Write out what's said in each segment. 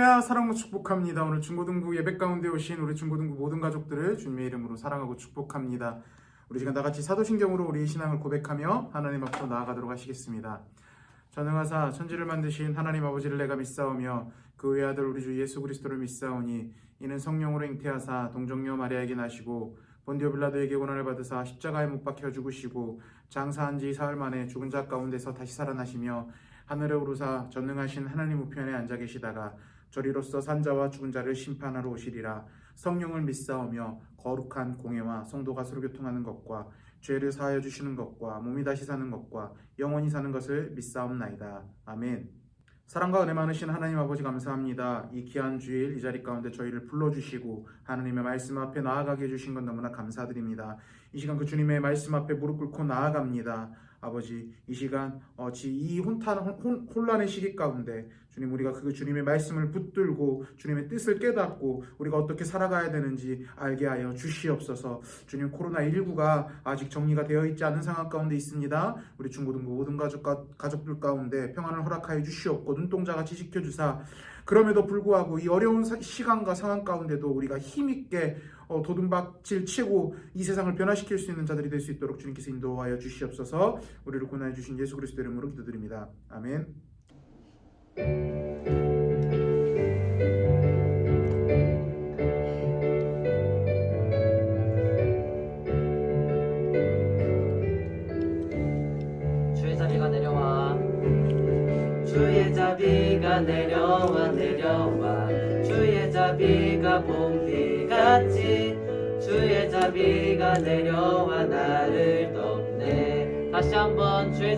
할렐루야, 사랑과 축복합니다. 오늘 중고등부 예배 가운데 오신 우리 중고등부 모든 가족들을 주님의 이름으로 사랑하고 축복합니다. 우리 시간 다 같이 사도신경으로 우리의 신앙을 고백하며 하나님 앞으로 나아가도록 하시겠습니다. 전능하사 천지를 만드신 하나님 아버지를 내가 믿사오며 그 외아들 우리 주 예수 그리스도를 믿사오니 이는 성령으로 잉태하사 동정녀 마리아에게 나시고 본디오 빌라도에게 고난을 받으사 십자가에 못 박혀 죽으시고 장사한 지 사흘 만에 죽은 자 가운데서 다시 살아나시며 하늘에 오르사 전능하신 하나님 우편에 앉아 계시다가 저리로서 산자와 죽은 자를 심판하러 오시리라. 성령을 믿사오며 거룩한 공회와 성도가 서로 교통하는 것과 죄를 사하여 주시는 것과 몸이 다시 사는 것과 영원히 사는 것을 믿사옵나이다. 아멘. 사랑과 은혜 많으신 하나님 아버지 감사합니다. 이 귀한 주일 이 자리 가운데 저희를 불러주시고 하나님의 말씀 앞에 나아가게 해주신 것 너무나 감사드립니다. 이 시간 그 주님의 말씀 앞에 무릎 꿇고 나아갑니다. 아버지, 이 시간 이 혼란의 시기 가운데 주님, 우리가 그 주님의 말씀을 붙들고 주님의 뜻을 깨닫고 우리가 어떻게 살아가야 되는지 알게 하여 주시옵소서. 주님, 코로나19가 아직 정리가 되어 있지 않은 상황 가운데 있습니다. 우리 중고등부 모든 가족들 가운데 평안을 허락하여 주시옵고 눈동자같이 지켜주사, 그럼에도 불구하고 이 어려운 시간과 상황 가운데도 우리가 힘있게 도둠박질 치고 이 세상을 변화시킬 수 있는 자들이 될 수 있도록 주님께서 인도하여 주시옵소서. 우리를 구원해 주신 예수 그리스도 이름으로 기도드립니다. 아멘. 주의 자비가 내려와, 주의 자비가 내려와 내려와, 주의 자비가 봄비같이 주의 자비가 내려와 나를 덮네. 다시 한번 주의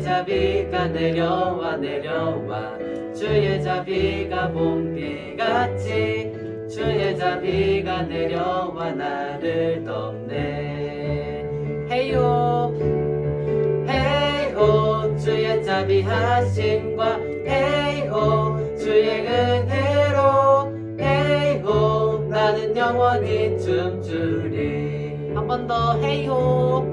자비가 내려와 내려와, 주의 자비가 봄비같이 주의 자비가 내려와 나를 덮네. 헤이호 헤이호 주의 자비하심과 헤이호 주의 은혜로 헤이호 나는 영원히 춤추리. 한 번 더 헤이호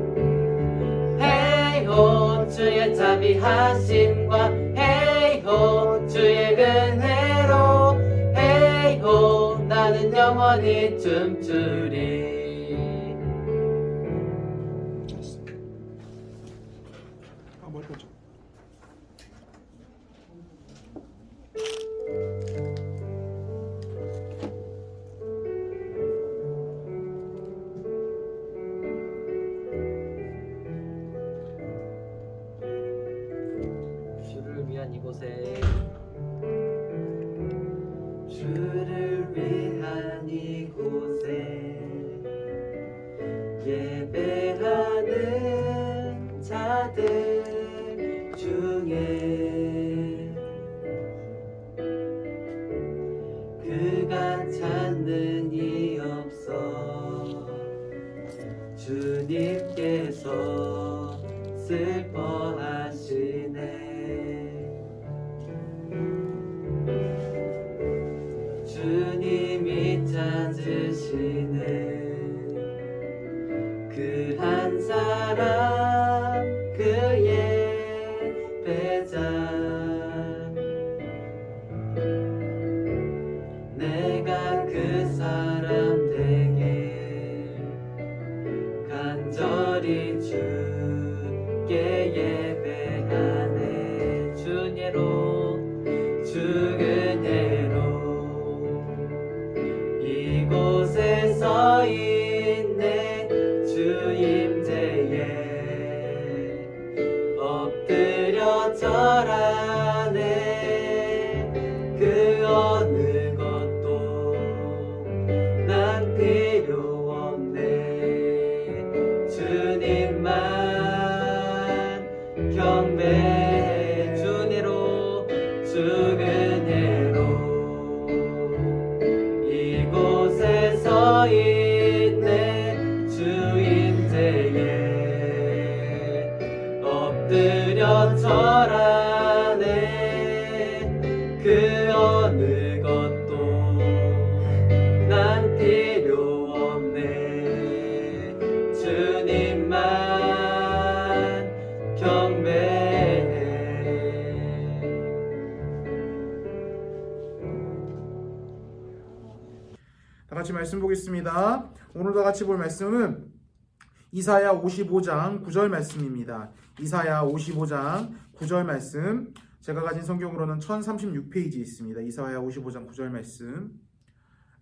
헤이호 주의 자비하심과 헤이호 주의 은혜로 헤이호 나는 영원히 춤추리. 주를 위한 이곳에, 주를 위한 이곳에 예배하는 자들 중에 그가 찾는 이 없어. 주님께서 슬퍼하시네. 주님이 찾으시네. 그 한 사람 그의 배자. 내가 그 사람 되게 간절히 주께 예배 말씀 보겠습니다. 오늘도 같이 볼 말씀은 이사야 55장 9절 말씀입니다. 이사야 55장 9절 말씀, 제가 가진 성경으로는 1036페이지 있습니다. 이사야 55장 9절 말씀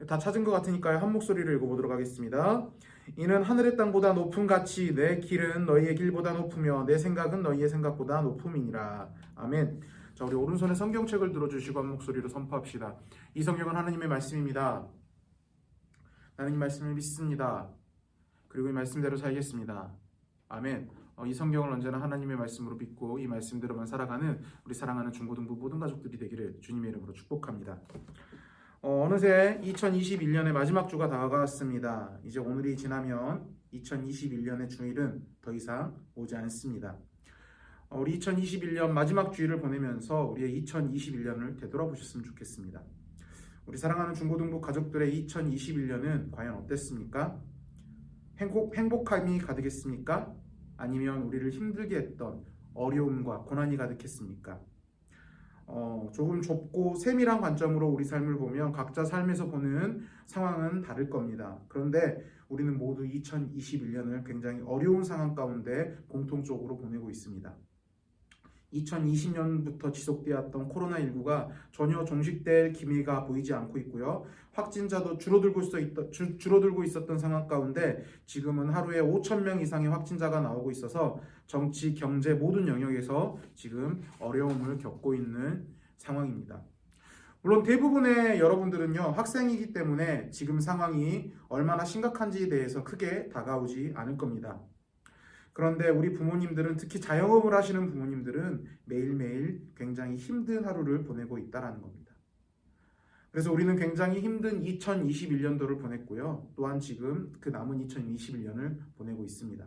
다 찾은 것 같으니까요, 한 목소리를 읽어보도록 하겠습니다. 이는 하늘의 땅보다 높음 같이 내 길은 너희의 길보다 높으며 내 생각은 너희의 생각보다 높음이니라. 아멘. 자, 우리 오른손에 성경책을 들어주시고 한 목소리로 선포합시다. 이 성경은 하나님의 말씀입니다. 나는 이 말씀을 믿습니다. 그리고 이 말씀대로 살겠습니다. 아멘. 이 성경을 언제나 하나님의 말씀으로 믿고 이 말씀대로만 살아가는 우리 사랑하는 중고등부 모든 가족들이 되기를 주님의 이름으로 축복합니다. 어느새 2021년의 마지막 주가 다가왔습니다. 이제 오늘이 지나면 2021년의 주일은 더 이상 오지 않습니다. 우리 2021년 마지막 주일을 보내면서 우리의 2021년을 되돌아보셨으면 좋겠습니다. 우리 사랑하는 중고등부 가족들의 2021년은 과연 어땠습니까? 행복함이 가득했습니까? 아니면 우리를 힘들게 했던 어려움과 고난이 가득했습니까? 조금 좁고 세밀한 관점으로 우리 삶을 보면 각자 삶에서 보는 상황은 다를 겁니다. 그런데 우리는 모두 2021년을 굉장히 어려운 상황 가운데 공통적으로 보내고 있습니다. 2020년부터 지속되었던 코로나19가 전혀 종식될 기미가 보이지 않고 있고요. 확진자도 줄어들고 있었던 상황 가운데 지금은 하루에 5,000명 이상의 확진자가 나오고 있어서 정치, 경제 모든 영역에서 지금 어려움을 겪고 있는 상황입니다. 물론 대부분의 여러분들은요, 학생이기 때문에 지금 상황이 얼마나 심각한지에 대해서 크게 다가오지 않을 겁니다. 그런데 우리 부모님들은, 특히 자영업을 하시는 부모님들은 매일매일 굉장히 힘든 하루를 보내고 있다는 겁니다. 그래서 우리는 굉장히 힘든 2021년도를 보냈고요. 또한 지금 그 남은 2021년을 보내고 있습니다.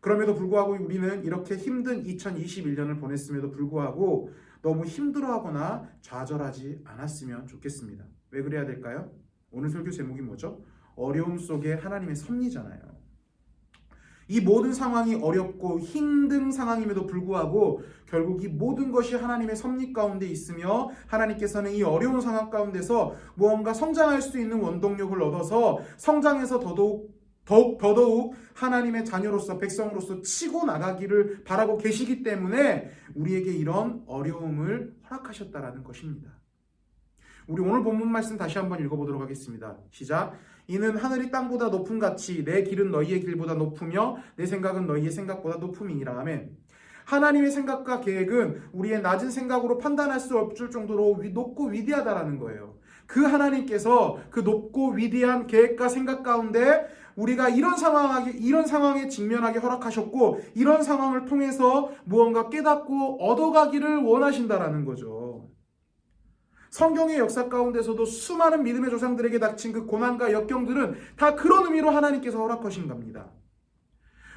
그럼에도 불구하고 우리는 이렇게 힘든 2021년을 보냈음에도 불구하고 너무 힘들어하거나 좌절하지 않았으면 좋겠습니다. 왜 그래야 될까요? 오늘 설교 제목이 뭐죠? 어려움 속에 하나님의 섭리잖아요. 이 모든 상황이 어렵고 힘든 상황임에도 불구하고 결국 이 모든 것이 하나님의 섭리 가운데 있으며 하나님께서는 이 어려운 상황 가운데서 무언가 성장할 수 있는 원동력을 얻어서 성장해서 더더욱 하나님의 자녀로서, 백성으로서 치고 나가기를 바라고 계시기 때문에 우리에게 이런 어려움을 허락하셨다라는 것입니다. 우리 오늘 본문 말씀 다시 한번 읽어보도록 하겠습니다. 시작. 이는 하늘이 땅보다 높음 같이 내 길은 너희의 길보다 높으며 내 생각은 너희의 생각보다 높음이니라. 아멘. 하나님의 생각과 계획은 우리의 낮은 생각으로 판단할 수 없을 정도로 높고 위대하다라는 거예요. 그 하나님께서 그 높고 위대한 계획과 생각 가운데 우리가 이런 상황에 직면하게 허락하셨고, 이런 상황을 통해서 무언가 깨닫고 얻어가기를 원하신다라는 거죠. 성경의 역사 가운데서도 수많은 믿음의 조상들에게 닥친 그 고난과 역경들은 다 그런 의미로 하나님께서 허락하신 겁니다.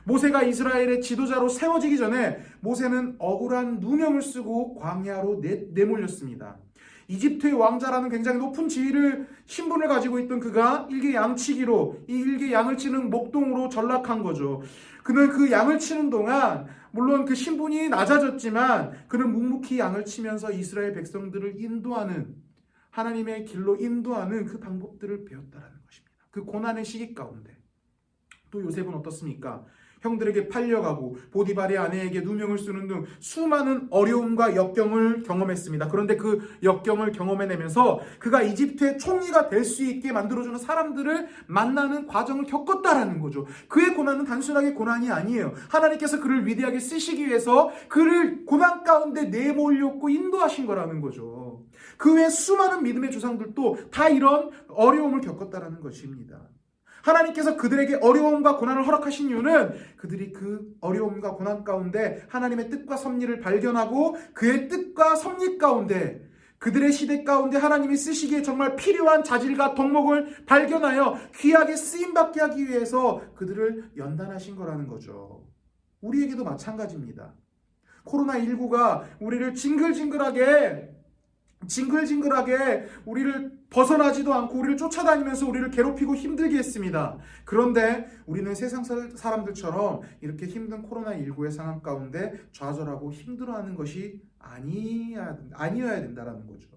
모세가 이스라엘의 지도자로 세워지기 전에 모세는 억울한 누명을 쓰고 광야로 내몰렸습니다. 이집트의 왕자라는 굉장히 높은 지위를, 신분을 가지고 있던 그가 일개 양치기로, 이 일개 양을 치는 목동으로 전락한 거죠. 그는 그 양을 치는 동안 물론 그 신분이 낮아졌지만 그는 묵묵히 양을 치면서 이스라엘 백성들을 인도하는, 하나님의 길로 인도하는 그 방법들을 배웠다라는 것입니다. 그 고난의 시기 가운데. 또 요셉은 어떻습니까? 형들에게 팔려가고 보디발의 아내에게 누명을 쓰는 등 수많은 어려움과 역경을 경험했습니다. 그런데 그 역경을 경험해내면서 그가 이집트의 총리가 될 수 있게 만들어주는 사람들을 만나는 과정을 겪었다라는 거죠. 그의 고난은 단순하게 고난이 아니에요. 하나님께서 그를 위대하게 쓰시기 위해서 그를 고난 가운데 내몰렸고 인도하신 거라는 거죠. 그 외 수많은 믿음의 조상들도 다 이런 어려움을 겪었다라는 것입니다. 하나님께서 그들에게 어려움과 고난을 허락하신 이유는 그들이 그 어려움과 고난 가운데 하나님의 뜻과 섭리를 발견하고 그의 뜻과 섭리 가운데, 그들의 시대 가운데 하나님이 쓰시기에 정말 필요한 자질과 덕목을 발견하여 귀하게 쓰임받게 하기 위해서 그들을 연단하신 거라는 거죠. 우리에게도 마찬가지입니다. 코로나19가 우리를 징글징글하게 우리를 벗어나지도 않고 우리를 쫓아다니면서 우리를 괴롭히고 힘들게 했습니다. 그런데 우리는 세상 사람들처럼 이렇게 힘든 코로나19의 상황 가운데 좌절하고 힘들어하는 것이 아니어야 된다는 거죠.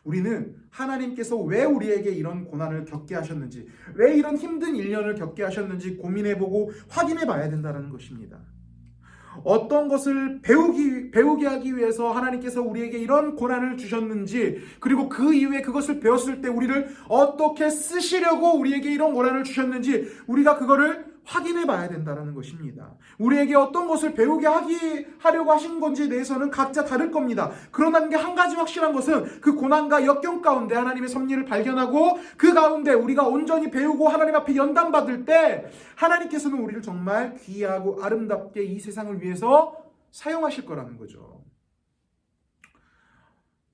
우리는 하나님께서 왜 우리에게 이런 고난을 겪게 하셨는지, 왜 이런 힘든 1년을 겪게 하셨는지 고민해보고 확인해 봐야 된다는 것입니다. 어떤 것을 배우게 하기 위해서 하나님께서 우리에게 이런 고난을 주셨는지, 그리고 그 이후에 그것을 배웠을 때 우리를 어떻게 쓰시려고 우리에게 이런 고난을 주셨는지 우리가 그거를 확인해 봐야 된다는 것입니다. 우리에게 어떤 것을 하려고 하신 건지에 대해서는 각자 다를 겁니다. 그러나 게 한 가지 확실한 것은 그 고난과 역경 가운데 하나님의 섭리를 발견하고 그 가운데 우리가 온전히 배우고 하나님 앞에 연단받을 때 하나님께서는 우리를 정말 귀하고 아름답게 이 세상을 위해서 사용하실 거라는 거죠.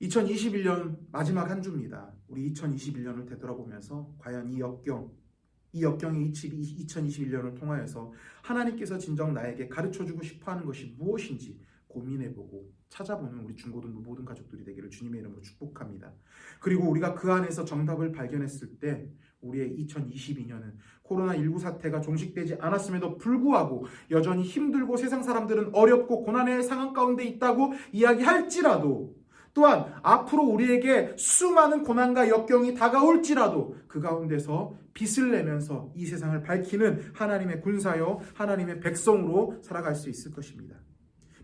2021년 마지막 한 주입니다. 우리 2021년을 되돌아보면서 과연 이 역경이 2021년을 통하여서 하나님께서 진정 나에게 가르쳐주고 싶어하는 것이 무엇인지 고민해보고 찾아보는 우리 중고등부 모든 가족들이 되기를 주님의 이름으로 축복합니다. 그리고 우리가 그 안에서 정답을 발견했을 때 우리의 2022년은 코로나19 사태가 종식되지 않았음에도 불구하고 여전히 힘들고 세상 사람들은 어렵고 고난의 상황 가운데 있다고 이야기할지라도, 또한 앞으로 우리에게 수많은 고난과 역경이 다가올지라도 그 가운데서 빛을 내면서 이 세상을 밝히는 하나님의 군사요 하나님의 백성으로 살아갈 수 있을 것입니다.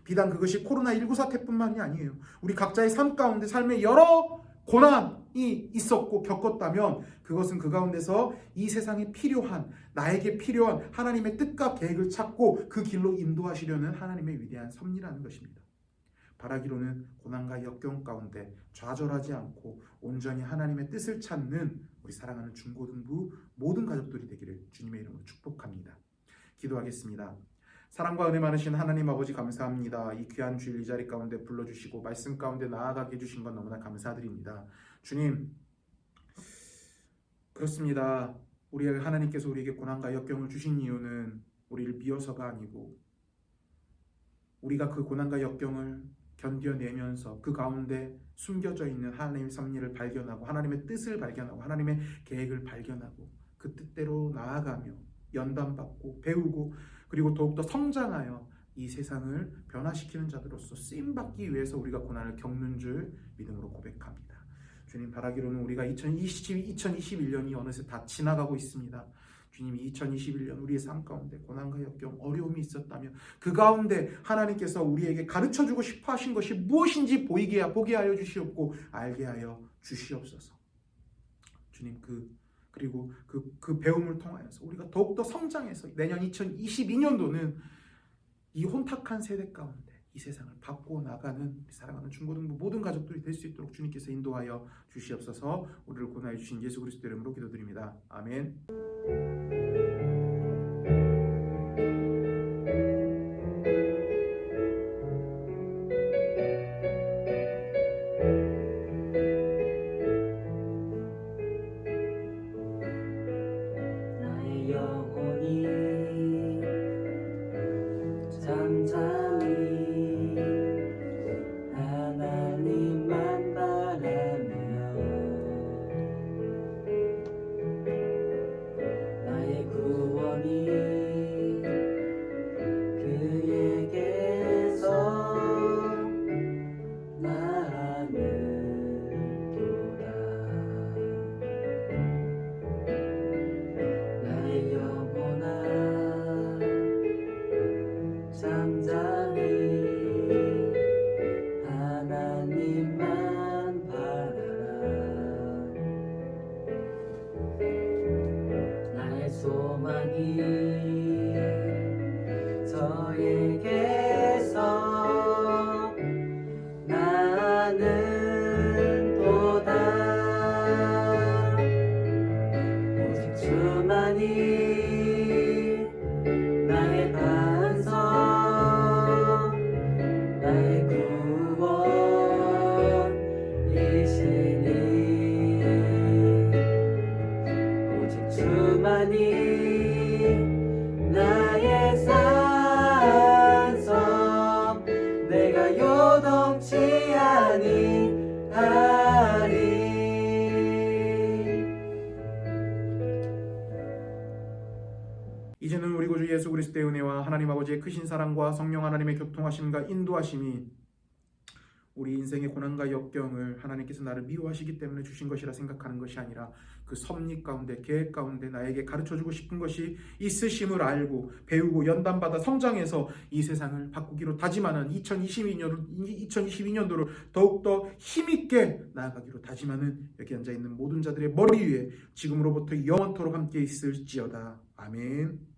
비단 그것이 코로나19 사태뿐만이 아니에요. 우리 각자의 삶 가운데 삶에 여러 고난이 있었고 겪었다면 그것은 그 가운데서 이 세상에 필요한, 나에게 필요한 하나님의 뜻과 계획을 찾고 그 길로 인도하시려는 하나님의 위대한 섭리라는 것입니다. 바라기로는 고난과 역경 가운데 좌절하지 않고 온전히 하나님의 뜻을 찾는 우리 사랑하는 중고등부 모든 가족들이 되기를 주님의 이름으로 축복합니다. 기도하겠습니다. 사랑과 은혜 많으신 하나님 아버지 감사합니다. 이 귀한 주일 이 자리 가운데 불러주시고 말씀 가운데 나아가게 해주신 건 너무나 감사드립니다. 주님, 그렇습니다. 하나님께서 우리에게 고난과 역경을 주신 이유는 우리를 미워서가 아니고 우리가 그 고난과 역경을 견뎌내면서 그 가운데 숨겨져 있는 하나님의 섭리를 발견하고 하나님의 뜻을 발견하고 하나님의 계획을 발견하고 그 뜻대로 나아가며 연단받고 배우고 그리고 더욱더 성장하여 이 세상을 변화시키는 자들로서 쓰임받기 위해서 우리가 고난을 겪는 줄 믿음으로 고백합니다. 주님, 바라기로는 우리가 2021년이 어느새 다 지나가고 있습니다. 주님, 2021년 우리의 삶 가운데 고난과 역경, 어려움이 있었다면 그 가운데 하나님께서 우리에게 가르쳐주고 싶어 하신 것이 무엇인지 보게 하여 주시옵고 알게 하여 주시옵소서. 주님, 그리고 그 배움을 통하여서 우리가 더욱더 성장해서 내년 2022년도는 이 혼탁한 세대 가운데 이 세상을 바꾸어 나가는 사랑하는 중고등부 모든 가족들이 될 수 있도록 주님께서 인도하여 주시옵소서. 우리를 구원하여 주신 예수 그리스도 이름으로 기도드립니다. 아멘. 나의 영혼이 잠잠히 하나님만 바라며 나의 구원이 그에게서 나는도다. 나의 영혼아 잠잠히 하나님만 바라라. 나의 소망이 저에게서 나는도다. 오직 주만이 나의 반석, 나의 구원이시니. 오직 주만이 나의 산성, 내가 요동치 아니하리. 이제는 우리 구주 예수 그리스도의 은혜와 하나님 아버지의 크신 사랑과 성령 하나님의 교통하심과 인도하심이 우리 인생의 고난과 역경을 하나님께서 나를 미워하시기 때문에 주신 것이라 생각하는 것이 아니라 그 섭리 가운데 계획 가운데 나에게 가르쳐주고 싶은 것이 있으심을 알고 배우고 연단받아 성장해서 이 세상을 바꾸기로 다짐하는 2022년도를 더욱더 힘있게 나아가기로 다짐하는 여기 앉아있는 모든 자들의 머리 위에 지금으로부터 영원토록 함께 있을지어다. 아멘.